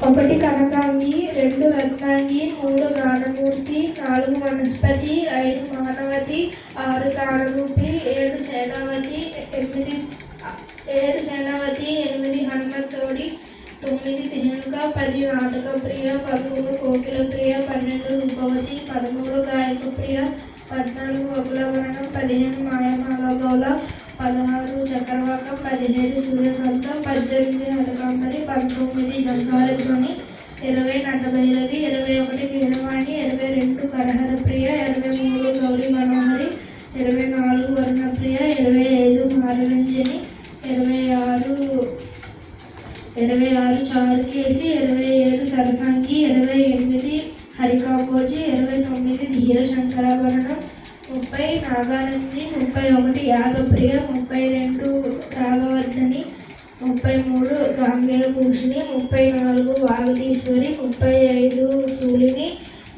ఒకటి కనకాంగి, 2 రత్నాంగి, 3 గానమూర్తి, 4 వనస్పతి, 5 మానవతి, 6 తాళరూపి, 7 సేనావతి, 8 హనుమతోడి, 9 తిహనుక, 10 నాటక ప్రియ, 11 కోకిల ప్రియ, 12 రూపవతి, 13 గాయక ప్రియ, 14 వకులవరణం, 15 మాయమాలగౌల, 16 చక్రవాకం, 17 సూర్యకాంత, 18 హరకాంబరి, 19 శంఖారధ్వని, 20 నటభైరవి, 21 కీరవాణి, 22 కరహర ప్రియ, 23 గౌరీ మనోహరి, 24 వరుణప్రియ, 25 మారరంజని, 26 చారుకేసి, 27 సరసాంగి, 28 హరికాంబోజి, 29 ధీర శంకరాభరణం, 30 నాగానంది, 31 యాగప్రియ, 32 రాగవర్ధని, 33 గాంగేయ భూషిణి, 34 వాగదీశ్వరి, 35 శూలిని,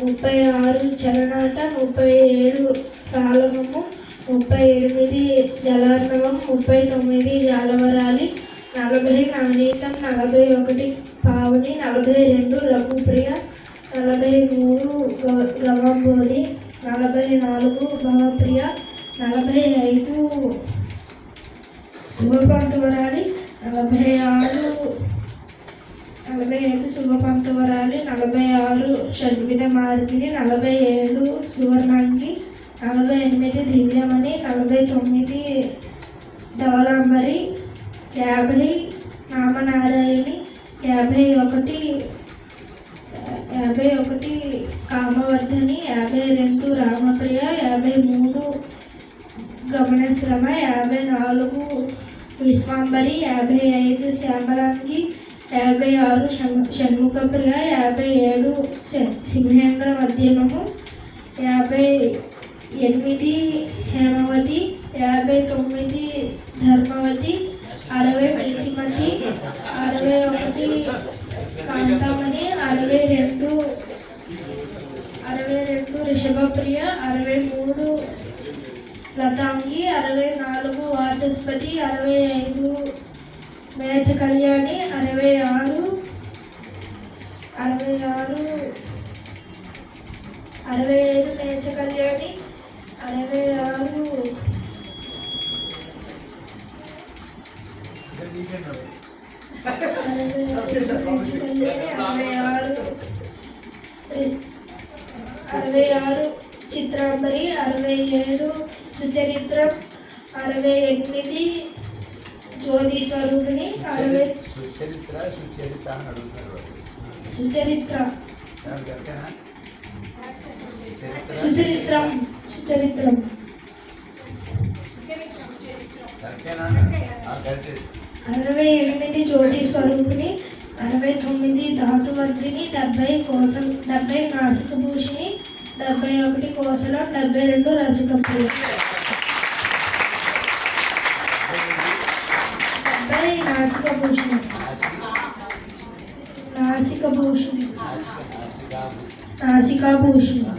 36 చలనాట, 37 సాలవము, 38 జలార్ణవం, 39 జాలవరాలి, 40 నవనీతం, 41 పావని, 42 రఘుప్రియ, 43 గవాంబోధి, 44 భవప్రియ, 45 శుభపంతవరాలి, 45 శుభపంతవరాలి, 46 షడ్విధ మార్పిణి, 47 సువర్ణాంగి, 48 దివ్యమణి, 49 ధవలాంబరి, 50 నామనారాయణి, 51 కామవర్ధని, 52 రామప్రియ, 53 గమనశ్రమ, 54 విశ్వాంబరి, 55 శ్యామలాంగి, 56 షణ్ముఖప్రియ, 57 సింహేంద్ర మధ్యమము, 58 హేమవతి, 59 ధర్మవతి, 60 ప్రీతిమతి, 61 కాంతామణి, 62 రిషభప్రియ, 63 లతాంగి, 64 వాచస్పతి, 65 మేచ కళ్యాణి, 66 65 మేచ కళ్యాణి, 66 చిత్రాంబరి, 67 సుచరిత్రం, 68 జ్యోతి స్వరూపిణి, 60 సుచరిత్ర 68 జ్యోతి స్వరూపిణి, 69 ధాతువర్ధిని, 70 నాసిక భూషిణి, 71 కోసలం, 72 రసికప్రియ, 70 నాసికాభూషిణి.